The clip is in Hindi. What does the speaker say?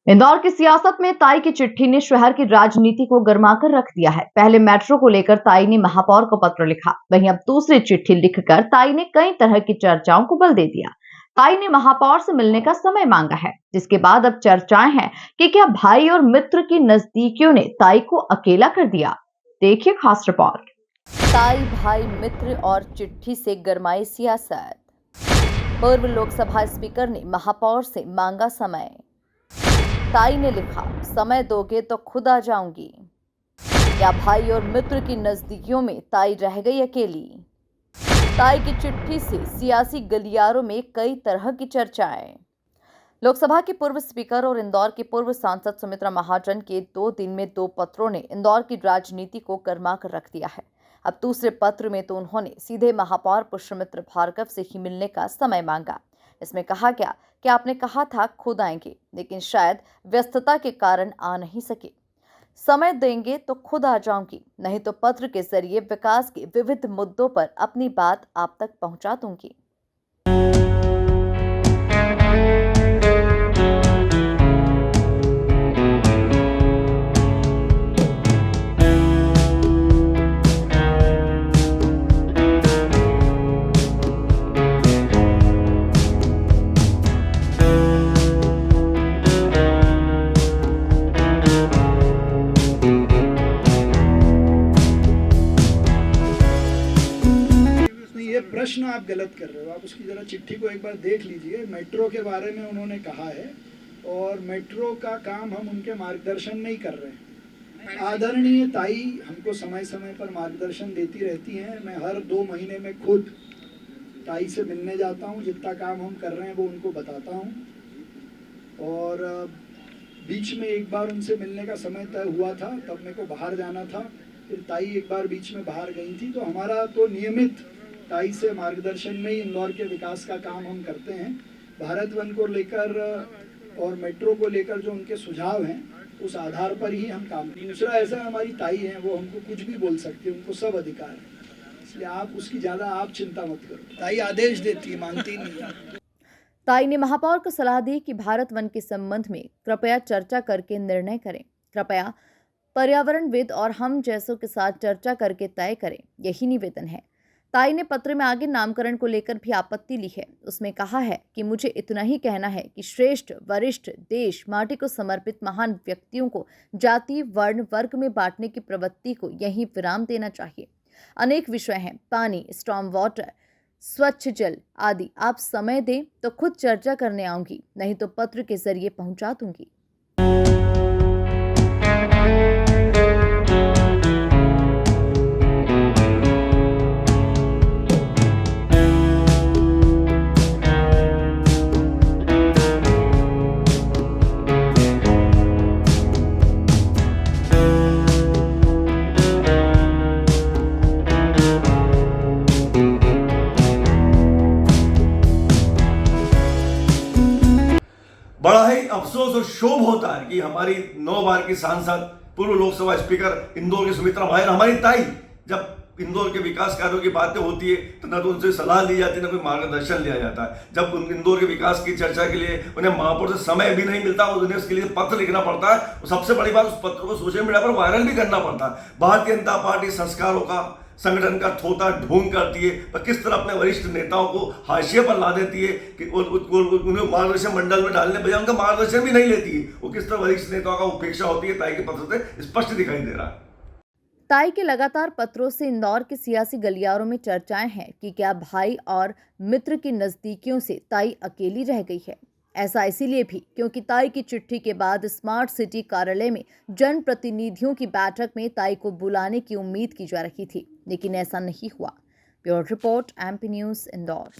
इंदौर की सियासत में ताई की चिट्ठी ने शहर की राजनीति को गर्माकर रख दिया है। पहले मेट्रो को लेकर ताई ने महापौर को पत्र लिखा, वहीं अब दूसरी चिट्ठी लिखकर ताई ने कई तरह की चर्चाओं को बल दे दिया। ताई ने महापौर से मिलने का समय मांगा है, जिसके बाद अब चर्चाएं हैं कि क्या भाई और मित्र की नजदीकियों ने ताई को अकेला कर दिया। देखिए खास रिपोर्ट। ताई भाई मित्र और चिट्ठी से गरमाई सियासत। पूर्व लोकसभा स्पीकर ने महापौर से मांगा समय। ताई ने लिखा, समय दोगे तो खुद आ जाऊंगी। क्या भाई और मित्र की नजदीकियों में ताई रह गई अकेली? ताई की चिट्ठी से सियासी गलियारों में कई तरह की चर्चाएं। लोकसभा के पूर्व स्पीकर और इंदौर के पूर्व सांसद सुमित्रा महाजन के 2 दिन में 2 पत्रों ने इंदौर की राजनीति को गर्मा कर रख दिया है। अब दूसरे पत्र में तो उन्होंने सीधे महापौर पुष्यमित्र भार्गव से ही मिलने का समय मांगा। इसमें कहा गया कि आपने कहा था खुद आएंगे, लेकिन शायद व्यस्तता के कारण आ नहीं सके। समय देंगे तो खुद आ जाऊंगी, नहीं तो पत्र के जरिए विकास के विविध मुद्दों पर अपनी बात आप तक पहुंचा दूंगी। ये प्रश्न आप गलत कर रहे हो। आप उसकी जरा चिट्ठी को एक बार देख लीजिए। मेट्रो के बारे में उन्होंने कहा है और मेट्रो का काम हम उनके मार्गदर्शन में ही कर रहे हैं। आदरणीय ताई हमको समय समय पर मार्गदर्शन देती रहती हैं। मैं हर 2 महीने में खुद ताई से मिलने जाता हूँ, जितना काम हम कर रहे हैं वो उनको बताता हूँ। और बीच में एक बार उनसे मिलने का समय तय हुआ था, तब मेरे को बाहर जाना था, फिर ताई एक बार बीच में बाहर गई थी। तो हमारा तो नियमित ताई से मार्गदर्शन में ही इंदौर के विकास का काम हम करते हैं। भारत वन को लेकर और मेट्रो को लेकर जो उनके सुझाव हैं, उस आधार पर ही हम काम करते हैं। दूसरा, ऐसा हमारी ताई हैं, वो हमको कुछ भी बोल सकती है, उनको सब अधिकार है, इसलिए आप उसकी ज़्यादा आप चिंता मत करो। ताई आदेश देती है, मानती नहीं है। ताई ने महापौर को सलाह दी कि भारत वन के संबंध में कृपया चर्चा करके निर्णय करें। कृपया पर्यावरणविद और हम जैसों के साथ चर्चा करके तय करें, यही निवेदन है। ताई ने पत्र में आगे नामकरण को लेकर भी आपत्ति ली है। उसमें कहा है कि मुझे इतना ही कहना है कि श्रेष्ठ, वरिष्ठ, देश, माटी को समर्पित महान व्यक्तियों को जाति, वर्ण, वर्ग में बांटने की प्रवृत्ति को यहीं विराम देना चाहिए। अनेक विषय हैं, पानी, स्टॉर्म वाटर, स्वच्छ जल आदि। आप समय दें तो खुद चर्चा करने आऊंगी, नहीं तो पत्र के जरिए पहुंचा दूंगी। बड़ा ही अफसोस और शोभ होता है कि हमारी 9 बार की सांसद, पूर्व लोकसभा स्पीकर इंदौर की सुमित्रा भाई, हमारी ताई, जब इंदौर के विकास कार्यों की बातें होती है तो न तो उनसे सलाह ली जाती है, न कोई मार्गदर्शन लिया जाता है। जब इंदौर के विकास की चर्चा के लिए उन्हें महापौर से समय भी नहीं मिलता, उन्हें उसके लिए पत्र लिखना पड़ता है। और सबसे बड़ी बात, उस पत्र को सोशल मीडिया पर वायरल भी करना पड़ता है। भारतीय जनता पार्टी संस्कारों का, संगठन का थोता ढूंढ करती है, पर किस तरह अपने वरिष्ठ नेताओं को हाशिए पर ला देती है कि उन्हें मार्गदर्शन मंडल में डालने बजाय उनका मार्गदर्शन भी नहीं लेती है। वो किस तरह वरिष्ठ नेताओं का उपेक्षा होती है, ताई के पत्र से स्पष्ट दिखाई दे रहा है। ताई के लगातार पत्रों से इंदौर के सियासी गलियारों में चर्चाएं हैं कि क्या भाई और मित्र की नजदीकियों से ताई अकेली रह गई है। ऐसा इसीलिए भी क्योंकि ताई की चिट्ठी के बाद स्मार्ट सिटी कार्यालय में जनप्रतिनिधियों की बैठक में ताई को बुलाने की उम्मीद की जा रही थी, लेकिन ऐसा नहीं हुआ। Bureau report, MP news, Indore.